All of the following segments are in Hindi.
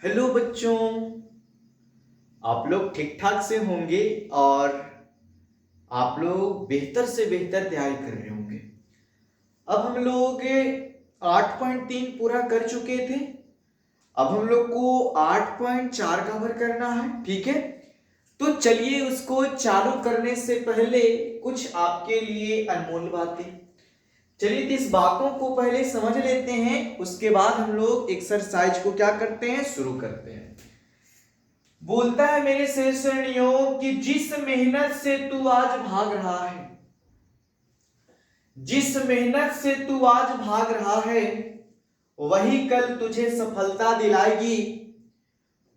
हेलो बच्चों, आप लोग ठीक ठाक से होंगे और आप लोग बेहतर से बेहतर तैयारी कर रहे होंगे। अब हम लोग 8.3 पूरा कर चुके थे। अब हम लोग को 8.4 कवर करना है, ठीक है। तो चलिए उसको चालू करने से पहले कुछ आपके लिए अनमोल बातें। चलिए तो इस बातों को पहले समझ लेते हैं, उसके बाद हम लोग एक्सरसाइज को क्या करते हैं, शुरू करते हैं। बोलता है मेरे शेषणियों कि जिस मेहनत से तू आज भाग रहा है, जिस मेहनत से तू आज भाग रहा है, वही कल तुझे सफलता दिलाएगी,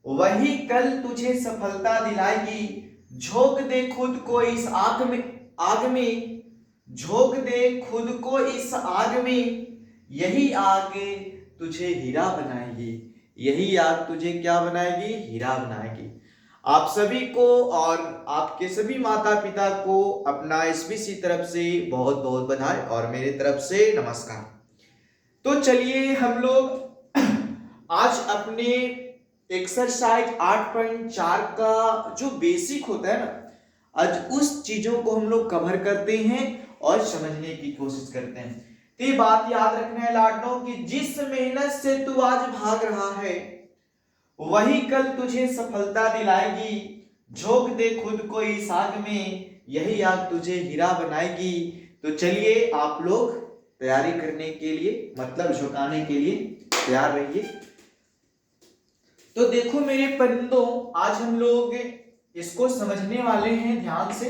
वही कल तुझे सफलता दिलाएगी। झोंक दे खुद को इस आग में झोंक दे खुद को इस आग में, यही आग तुझे हीरा बनाएगी, यही आग तुझे क्या बनाएगी, हीरा बनाएगी। आप सभी को और आपके सभी माता पिता को अपना एसबीसी तरफ से बहुत बहुत बधाई और मेरे तरफ से नमस्कार। तो चलिए हम लोग आज अपने एक्सरसाइज 8.4 का जो बेसिक होता है ना, आज उस चीजों को हम लोग कवर करते हैं और समझने की कोशिश करते हैं। तो ये बात याद रखना है लाडनों कि जिस मेहनत से तू आज भाग रहा है, वही कल तुझे सफलता दिलाएगी। झोंक दे खुद को इस आग में, यही आग तुझे हीरा बनाएगी। तो चलिए आप लोग तैयारी करने के लिए, मतलब झुकाने के लिए तैयार रहिए। तो देखो मेरे परिंदों, आज हम लोग इसको समझने वाले हैं ध्यान से।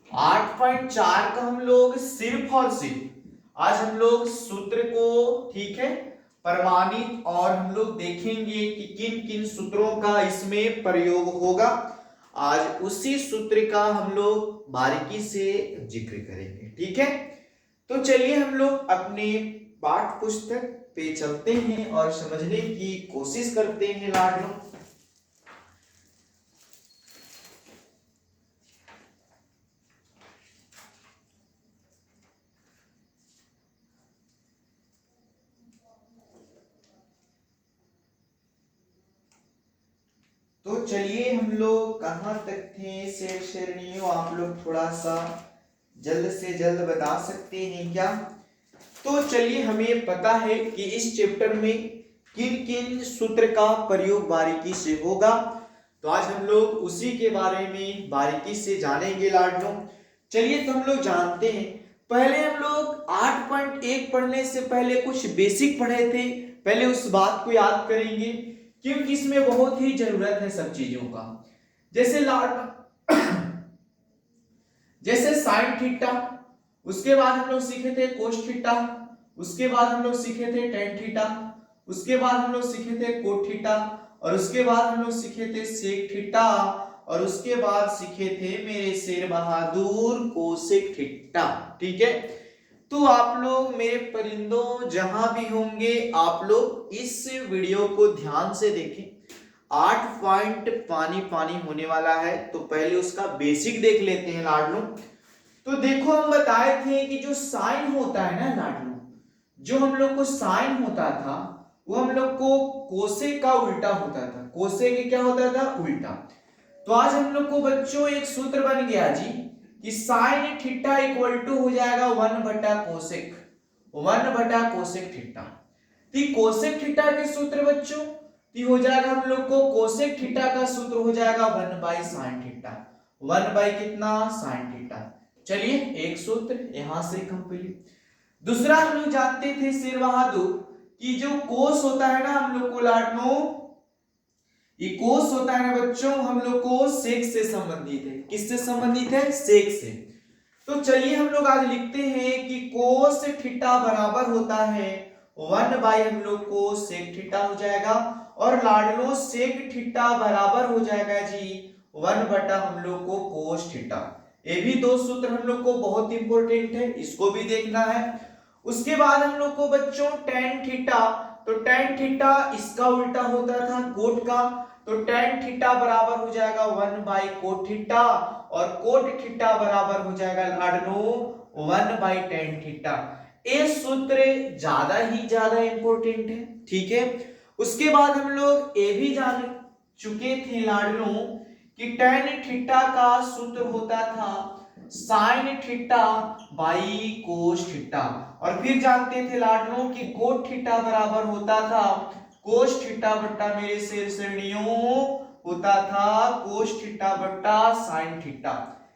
8.4 का हम लोग सिर्फ और सिर्फ आज हम लोग सूत्र को, ठीक है, प्रमाणित और हम लोग देखेंगे कि किन किन सूत्रों का इसमें प्रयोग होगा। आज उसी सूत्र का हम लोग बारीकी से जिक्र करेंगे, ठीक है। तो चलिए हम लोग अपने पाठ पुस्तक पे चलते हैं और समझने की कोशिश करते हैं लाडलों। तो चलिए हम लोग कहां तक थे शेरनियों, आप लोग थोड़ा सा जल्द से जल्द बता सकते हैं क्या? तो चलिए, हमें पता है कि इस चैप्टर में किन किन सूत्र का प्रयोग बारीकी से होगा। तो आज हम लोग उसी के बारे में बारीकी से जानेंगे लाडलों। चलिए तो हम लोग जानते हैं। पहले हम लोग 8.1 पढ़ने से पहले कुछ बेसिक पढ़े थे, पहले उस बात को याद करेंगे क्योंकि इसमें बहुत ही जरूरत है सब चीजों का। जैसे जैसे साइन थीटा, उसके बाद हम लोग सीखे थे कोस थीटा, उसके बाद हम लोग सीखे थे टेन थीटा, उसके बाद हम लोग सीखे थे कोट थीटा, और उसके बाद हम लोग सीखे थे सेक थीटा, और उसके बाद सीखे थे मेरे शेर बहादुर कोसेक थीटा, ठीक है। तो आप लोग मेरे परिंदों जहां भी होंगे, आप लोग इस वीडियो को ध्यान से देखें। 8 पॉइंट पानी पानी होने वाला है, तो पहले उसका बेसिक देख लेते हैं लाडलों। तो देखो हम बताए थे कि जो साइन होता है ना लाडलों, जो हम लोग को साइन होता था वो हम लोग को कोसेक का उल्टा होता था। कोसेक के क्या होता था, उल्टा। तो आज हम लोग को बच्चों एक सूत्र बन गया जी कि साइन थीटा इक्वल टू हो जाएगा 1 बटा कोसेक, 1 बटा कोसेक थीटा। तो कोसेक थीटा के सूत्र बच्चों हो जाएगा हम लोग को, कोसेक थीटा का सूत्र हो जाएगा 1 बाई साइन थीटा, 1 बाई कितना, साइन थीटा। चलिए एक सूत्र यहां से कंप्लीट। दूसरा हम लोग जानते थे शेर बहादुर कि जो कोस होता है ना हम लोग को लाडनो, ये कोस होता है ना बच्चों, हम लोग को सेक से संबंधित है। किससे संबंधित है, सेक से। तो चलिए हम लोग आज लिखते हैं कि कोस थीटा बराबर होता है 1 बाई हम लोग को सेक थीटा हो जाएगा, और लाडलो सेक थीटा बराबर हो जाएगा जी 1 बटा हम लोग को कोस थीटा। ये भी दो सूत्र हम लोग को बहुत इंपॉर्टेंट है, इसको भी देखना है। उसके बाद हम लोग को बच्चों टेन थीटा, तो टेन थीटा इसका उल्टा होता था कोट का, तो टेन थीटा बराबर हो जाएगा 1 बाई कोट थीटा, और कोट थीटा बराबर हो जाएगा लाडनो 1 बाई टेन थीटा। ये सूत्र ज्यादा ही ज्यादा इंपॉर्टेंट है, ठीक है। उसके बाद हम लोग ये भी जान चुके थे लाडलों कि tan थीटा का सूत्र होता था sin theta by cos theta, और फिर जानते थे लाडलों कि cot थीटा बराबर होता था cos थीटा बट्टा मेरे श्रेणियों होता था cos थीटा बट्टा sin थीटा।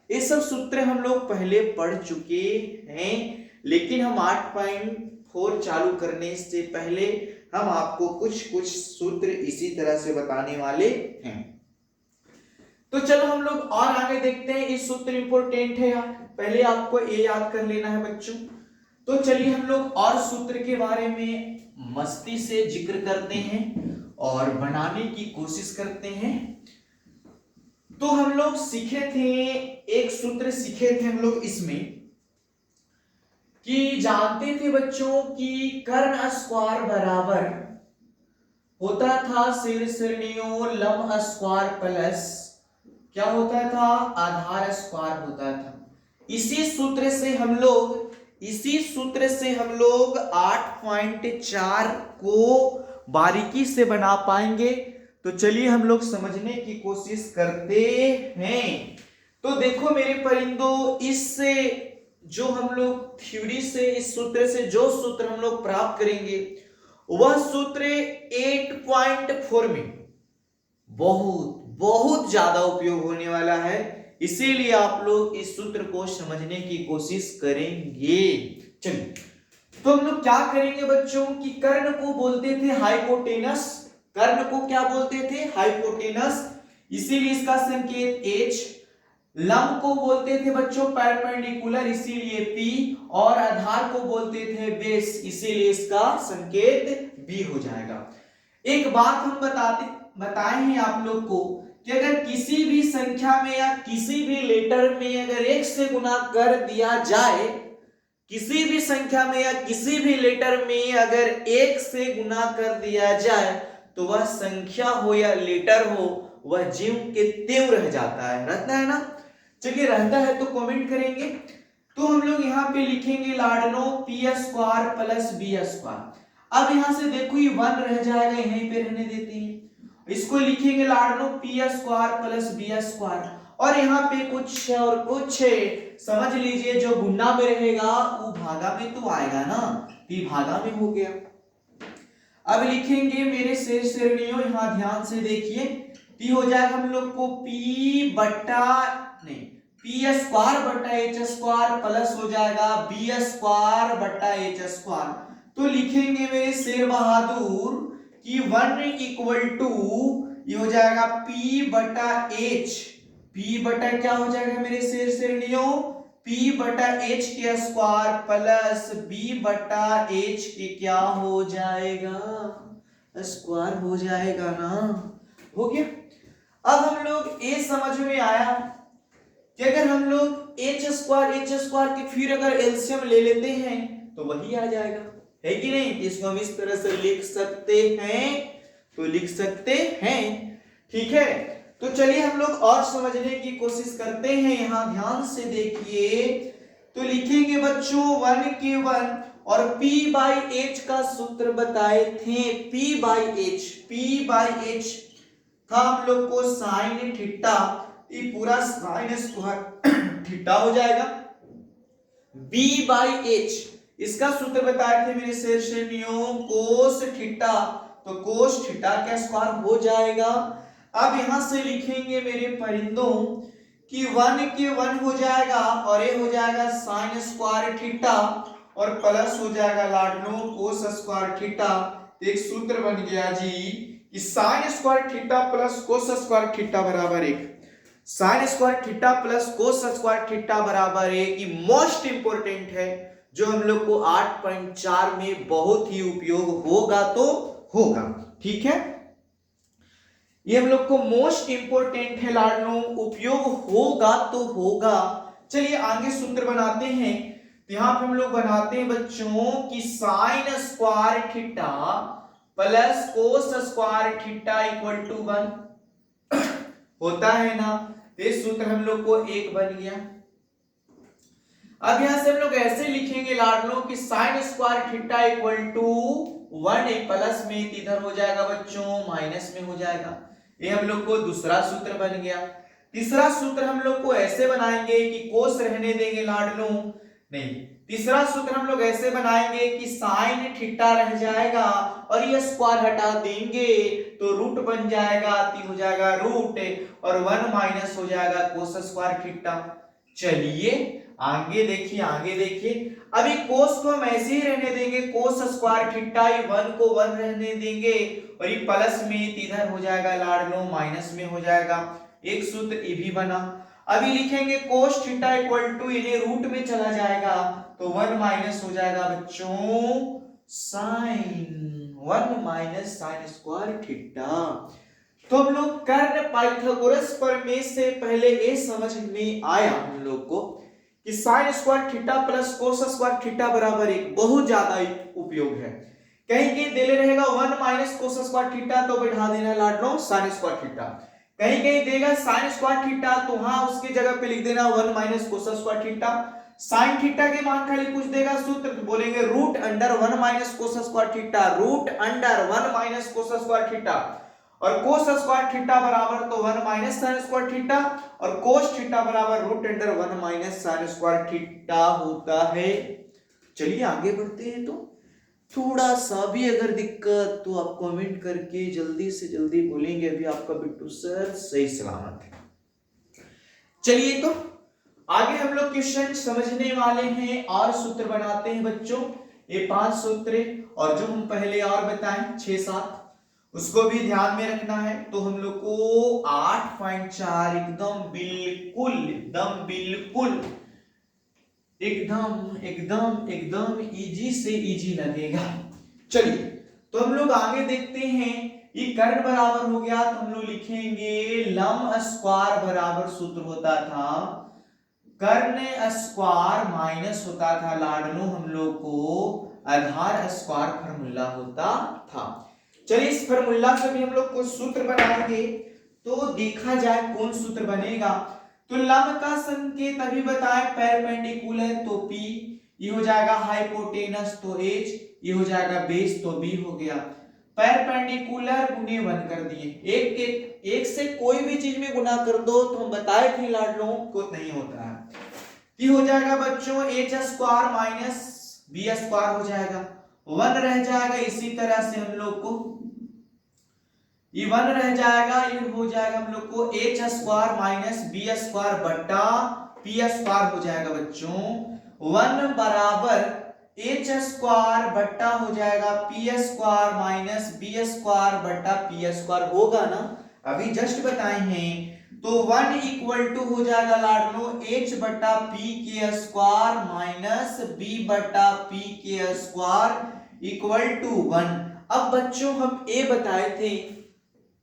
ये सब सूत्र हम लोग पहले पढ़ चुके हैं, लेकिन हम 8.4 चालू करने से पहले हम आपको कुछ कुछ सूत्र इसी तरह से बताने वाले हैं। तो चलो हम लोग और आगे देखते हैं। इस सूत्र इंपॉर्टेंट है यार, पहले आपको ये याद कर लेना है बच्चों। तो चलिए हम लोग और सूत्र के बारे में मस्ती से जिक्र करते हैं और बनाने की कोशिश करते हैं। तो हम लोग सीखे थे, एक सूत्र सीखे थे हम लोग इसमें कि जानते थे बच्चों कि कर्ण स्क्वायर बराबर होता था श्रेणियों लंब स्क्वायर प्लस क्या होता था आधार स्क्वायर होता था। इसी सूत्र से हम लोग 8.4 को बारीकी से बना पाएंगे। तो चलिए हम लोग समझने की कोशिश करते हैं। तो देखो मेरे परिंदों, इससे जो हम लोग थ्योरी से इस सूत्र से जो सूत्र हम लोग प्राप्त करेंगे वह सूत्र 8.4 में बहुत बहुत ज्यादा उपयोग होने वाला है, इसीलिए आप लोग इस सूत्र को समझने की कोशिश करेंगे। चलिए तो हम लोग क्या करेंगे बच्चों कि कर्ण को बोलते थे हाइपोटेनस, कर्ण को क्या बोलते थे हाइपोटेनस, इसीलिए इसका संकेत H। लंब को बोलते थे बच्चों परपेंडिकुलर, इसीलिए P, और आधार को बोलते थे बेस, इसीलिए इसका संकेत B हो जाएगा। एक बात हम बताए हैं आप लोग को कि अगर किसी भी संख्या में या किसी भी लेटर में अगर 1 से गुना कर दिया जाए, किसी भी संख्या में या किसी भी लेटर में अगर 1 से गुना कर दिया जाए तो वह संख्या हो या लेटर हो वह ज्यों के त्यों रह जाता है, रहता है ना। चलिए रहता है तो कमेंट करेंगे। तो हम लोग यहाँ पे लिखेंगे लाडलो P square plus B square. अब यहां से देखो ये 1 रह जाएगा, यहीं पे रहने देते हैं। इसको लिखेंगे लाडलो P square plus B square, और यहाँ पे कुछ और कुछ समझ लीजिए जो गुना में रहेगा वो भागा में तो आएगा ना, पी भागा में हो गया। अब लिखेंगे मेरे शेष श्रेणियों, यहाँ ध्यान से देखिए, पी हो जाएगा हम लोग को पी बट्टा नहीं पी स्क्वायर बट्टा एच स्क्वायर प्लस हो जाएगा बी स्क्वायर बट्टा एच स्क्वायर। तो लिखेंगे मेरे शेर बहादुर कि 1 इक्वल टू ये हो जाएगा P बटा H, P बटा क्या हो जाएगा मेरे शेर श्रेणियों P बटा H के स्क्वायर प्लस B बटा H के क्या हो जाएगा स्क्वायर हो जाएगा ना, हो गया। अब हम लोग ये समझ में आया कि अगर हम लोग H स्क्वायर के फिर अगर एलसीएम ले लेते हैं तो वही आ जाएगा, है कि नहीं। इसको हम इस तरह से लिख सकते हैं, तो लिख सकते हैं, ठीक है। तो चलिए हम लोग और समझने की कोशिश करते हैं। यहां ध्यान से देखिए, तो लिखेंगे बच्चों 1 के 1 और P बाई H का सूत्र बताए थे, P बाई H था हम लोग को साइन थीटा, ये पूरा साइन स्क्वायर थीटा हो जाएगा। B बाई H इसका सूत्र बताए थे मेरे शेर श्रेणियों कोस थीटा, तो कोस थीटा का स्क्वायर हो जाएगा। अब यहां से लिखेंगे मेरे परिंदों कि 1 के 1 हो जाएगा और ये हो जाएगा साइन स्क्वायर थीटा और प्लस हो जाएगा लाडलो कोस स्क्वायर थीटा। एक सूत्र बन गया जी कि sine square theta plus cos square theta बराबर 1, sign square theta plus cos square theta बराबर 1। ये मोस्ट इंपोर्टेंट है जो हम लोग को 8.4 में बहुत ही उपयोग होगा तो होगा, ठीक है। ये हम लोग को मोस्ट इंपोर्टेंट है लाडलो, उपयोग होगा तो होगा। चलिए आगे सूत्र बनाते हैं। तो यहां पे हम लोग बनाते हैं बच्चों कि sine square theta plus cos square theta equal to 1 होता है ना। ये सूत्र हम लोग को 1 बन गया। अब यहां से हम लोग ऐसे लिखेंगे लाडलो कि sine square theta equal to 1 एक प्लस में इधर हो जाएगा बच्चों माइनस में हो जाएगा। ये हम लोग को दूसरा सूत्र बन गया। तीसरा सूत्र हम लोग को ऐसे बनाएंगे कि कोस रहने देंगे लाडलो, नहीं, तीसरा सूत्र हम लोग ऐसे बनाएंगे कि साइन थीटा रह जाएगा और ये स्क्वायर हटा देंगे तो रूट बन जाएगा, हो जाएगा रूट और 1 माइनस हो जाएगा कोस स्क्वायर थीटा। चलिए आगे देखिए, आगे देखिए, अभी कोस को हम ऐसे ही रहने देंगे, कोस स्क्वायर थीटा, 1 को 1 रहने देंगे और ये प्लस में इधर हो जाएगा लाडलो माइनस में हो जाएगा। एक सूत्र ये भी बना। अभी लिखेंगे कोस थीटा इक्वल टू इन्हें रूट में चला जाएगा तो 1 माइनस हो जाएगा बच्चों sine 1 minus sine square theta. तो हम लोग कर्ण पाइथागोरस प्रमेय से पहले ये समझ में आया हम लोग को कि sine square theta plus cos square theta बराबर 1 बहुत ज्यादा उपयोग है। कहीं कहीं देले रहेगा 1 माइनस कोस स्क्वायर थीटा तो बैठा देना लाडलो साइन स्क्वायर थीटा, कहीं कहीं देगा साइन स्क्वायर थीटा तो वहां उसकी जगह पे लिख देना 1 minus cos square theta. Sine theta के मान खाली पूछ देगा सूत्र तो बोलेंगे root under 1 minus cos square theta, root under 1 minus cos square theta और कोस स्क्वायर थीटा बराबर तो 1 माइनस साइन स्क्वायर थीटा और कोस थीटा बराबर root under 1 minus sine square theta होता है। चलिए आगे बढ़ते हैं। तो थोड़ा सा भी अगर दिक्कत तो आप कमेंट करके जल्दी से जल्दी बोलेंगे, अभी आपका बिट्टू सर सही सलामत है। चलिए तो आगे हम लोग क्वेश्चन समझने वाले हैं और सूत्र बनाते हैं बच्चों। ये 5 सूत्र और जो हम पहले और बताएं 6-7 उसको भी ध्यान में रखना है। तो हम लोग को 8.4 एकदम बिल्कुल एकदम बिल्कुल एकदम एकदम एकदम इजी से इजी लगेगा। चलिए तो हम लोग आगे देखते हैं। ये कर्ण बराबर हो गया तो हम लोग लिखेंगे लंब स्क्वायर बराबर सूत्र होता था कर्ण स्क्वायर माइनस होता था लाडलो हम लोग को आधार स्क्वायर फार्मूला होता था। चलिए इस फार्मूला से भी हम लोग कुछ सूत्र बनाएंगे तो देखा जाए कौन सूत्र बनेगा। तो लंब का संकेत अभी बताए परपेंडिकुलर तो P, ये हो जाएगा हाइपोटेनस तो H, ये हो जाएगा बेस तो B हो गया। परपेंडिकुलर गुने 1 कर दिए, एक से कोई भी चीज में गुना कर दो तो हम बताए थे लाडलो को नहीं होता है। ये हो जाएगा बच्चों H square minus B square हो जाएगा, 1 रह जाएगा। इसी तरह से हम लोग को ये 1 रह जाएगा, ये हो जाएगा हम लोग को H square minus B square बट्टा P स्क्वायर हो जाएगा बच्चों। 1 बराबर H स्क्वायर बट्टा हो जाएगा P square minus B square बट्टा P स्क्वायर होगा ना, अभी जस्ट बताए हैं। तो 1 इक्वल टू हो जाएगा लाडलो H बट्टा P के स्क्वायर माइनस B बट्टा P के स्क्वायर इक्वल टू 1। अब बच्चों हम A बताए थे,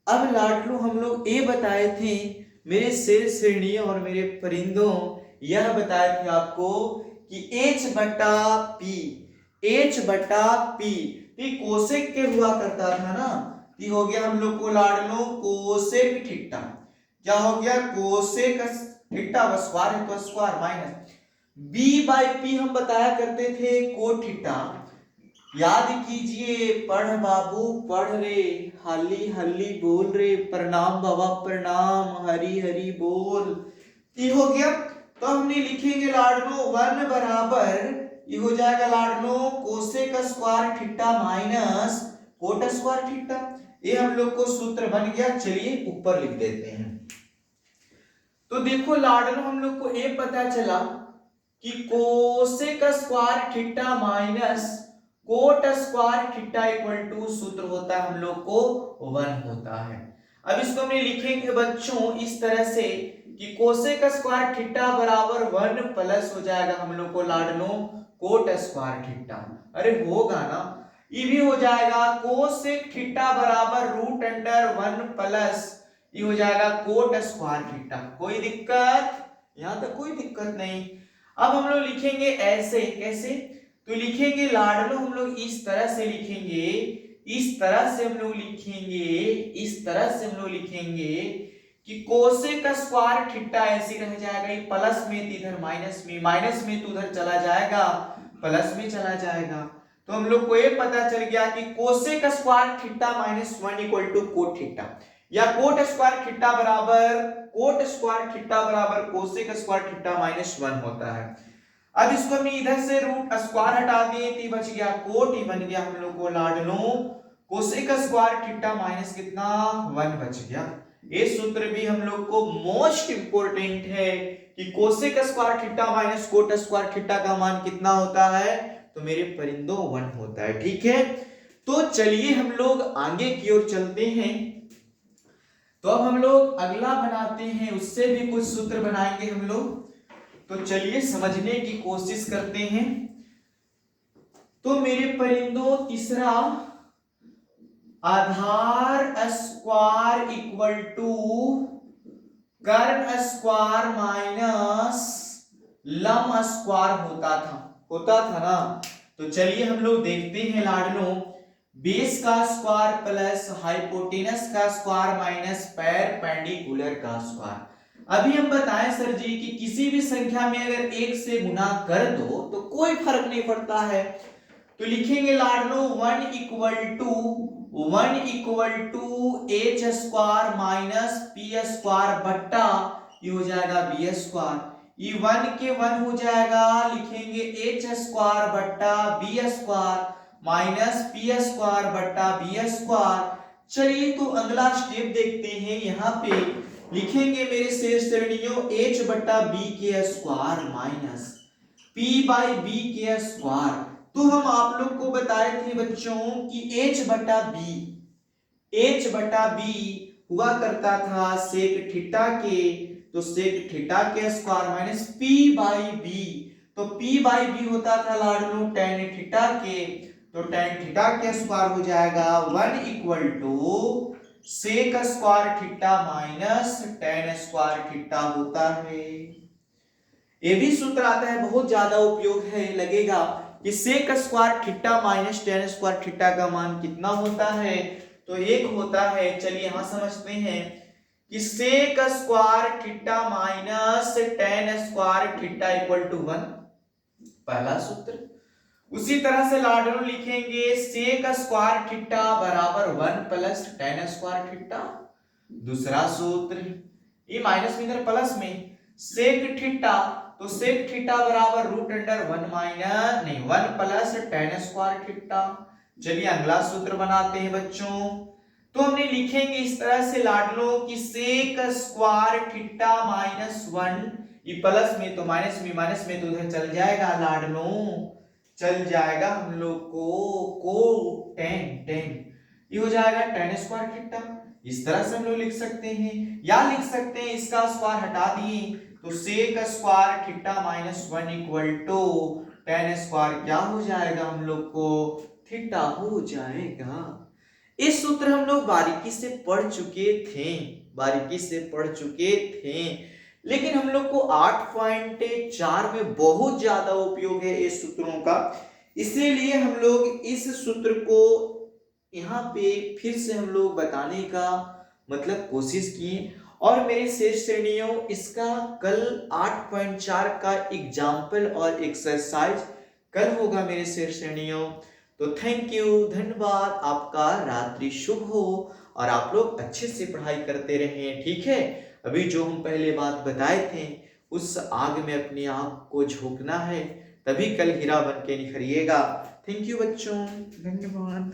अब लाडलो हम लोग ये बताए थे मेरे शेर श्रेणियों और मेरे परिंदों, यह बताए थे आपको कि H बटा P कोसेक के हुआ करता था ना, ये हो गया हम लोग को लाडलो कोसेक थीटा। क्या हो गया कोसेक थीटा स्क्वायर है तो square minus B by P हम बताया करते थे कोट थीटा। याद कीजिए, पढ़ बाबू पढ़ रे, हली हली बोल रे, प्रणाम बाबा प्रणाम, हरी हरी बोल। ये हो गया तो हमने लिखेंगे लाडलो 1 बराबर ये हो जाएगा लाडलो cosec square theta minus cot square theta. ये हम लोग को सूत्र बन गया। चलिए ऊपर लिख देते हैं। तो देखो लाडलो हम लोग को ये पता चला कि cosec square theta minus cot square theta equal to सूत्र होता है हम लोग को 1 होता है। अब इसको हमने लिखेंगे बच्चों इस तरह से कि कोसेक स्क्वायर थीटा बराबर 1 प्लस हो जाएगा हम लोग को लाडलो कोट स्क्वायर थीटा। अरे होगा ना, ये भी हो जाएगा कोसेक थीटा बराबर रूट अंडर 1 प्लस ये हो जाएगा कोट स्क्वायर थीटा। कोई दिक्कत? यहां तक कोई दिक्कत नहीं। अब हम लोग लिखेंगे ऐसे, कैसे? तो लिखेंगे लाडलो हम लोग इस तरह से लिखेंगे, इस तरह से हम लोग लिखेंगे, इस तरह से हम लोग लिखेंगे कि कोसेक स्क्वायर थीटा ऐसे रह जाएगा, ये प्लस में तो इधर माइनस में तो उधर चला जाएगा, प्लस में चला जाएगा। तो हम लोग को ये पता चल गया कि cosec square theta minus 1 equal to cot theta, या कोट स्क्वायर थीटा बराबर कोसेक स्क्वायर थीटा माइनस 1 होता है। अब इसको हमने इधर से रूट स्क्वायर हटा दिए तो बच गया कोट, ही बन गया हम लोग को लाडलो कोसेक स्क्वायर थीटा माइनस कितना 1 बच गया। ये सूत्र भी हम लोग को मोस्ट इंपोर्टेंट है कि cosec square theta minus cot square theta का मान कितना होता है, तो मेरे परिंदों 1 होता है। ठीक है, तो चलिए हम लोग आगे की ओर चलते हैं। तो अब हम लोग अगला बनाते हैं, उससे भी कुछ सूत्र बनाएंगे हम लोग। तो चलिए समझने की कोशिश करते हैं। तो मेरे परिंदों तीसरा, आधार स्क्वायर इक्वल टू कर्ण स्क्वायर माइनस लंब स्क्वायर होता था ना। तो चलिए हम लोग देखते हैं लाडलो, बेस का स्क्वायर प्लस हाइपोटेनस का स्क्वायर माइनस परपेंडिकुलर का स्क्वायर। अभी हम बताएं सर जी कि किसी भी संख्या में अगर 1 से गुना कर दो तो कोई फर्क नहीं पड़ता है। तो लिखेंगे लाडलो 1 equal to h square minus p square बट्टा ये हो जाएगा बी स्क्वायर। ये 1 के 1 हो जाएगा, लिखेंगे एच स्क्वायर बट्टा b square minus p square बट्टा बी स्क्वायर। चलिए तो अगला स्टेप देखते हैं। यहाँ पे लिखेंगे मेरे शेष श्रेणियों h बट्टा b के square minus p by b के स्क्वायर। तो हम आप लोग को बताए थे बच्चों कि h बट्टा b हुआ करता था सेक थीटा के, तो सेक थीटा के square minus p by b, तो p बाई b होता था लाडलो tan थीटा के, तो tan थीटा के स्क्वायर हो जाएगा 1 equal to sec square theta minus tan square theta होता है। ये भी सूत्र आता है, बहुत ज्यादा उपयोग है, लगेगा कि sec square theta minus tan square theta का मान कितना होता है, तो 1 होता है। चलिए यहां समझते हैं कि sec square theta minus tan square theta equal to 1, पहला सूत्र। उसी तरह से लाडलो लिखेंगे सेक स्क्वायर थीटा बराबर 1 प्लस tan स्क्वायर थीटा, दूसरा सूत्र। ये माइनस में इधर प्लस में सेक थीटा, तो सेक थीटा बराबर root under 1 plus tan square theta. चलिए अगला सूत्र बनाते हैं बच्चों। तो हमने लिखेंगे इस तरह से लाडलो कि सेक स्क्वायर थीटा माइनस 1, ये प्लस में तो माइनस में तो उधर चल जाएगा लाडलो, चल जाएगा हम लोग को tan ये हो जाएगा tan स्क्वायर थीटा। इस तरह से हम लोग लिख सकते हैं, या लिख सकते हैं इसका स्क्वायर हटा दिए तो sec square theta minus 1 equal to tan square क्या हो जाएगा हम लोग को थीटा हो जाएगा। इस सूत्र हम लोग बारीकी से पढ़ चुके थे, लेकिन हम लोग को 8.4 में बहुत ज्यादा उपयोग है इस सूत्रों का, इसीलिए हम लोग इस सूत्र को यहाँ पे फिर से हम लोग बताने का मतलब कोशिश किए। और मेरे शेष श्रेणियों इसका कल 8.4 का एग्जाम्पल और एक्सरसाइज कल होगा मेरे शेष श्रेणियों। तो थैंक यू, धन्यवाद, आपका रात्रि शुभ हो और आप लोग अच्छे से पढ़ाई करते रहें। ठीक है, अभी जो हम पहले बात बताए थे उस आग में अपने आप को झोंकना है, तभी कल हीरा बन के निखरिएगा। थैंक यू बच्चों, धन्यवाद।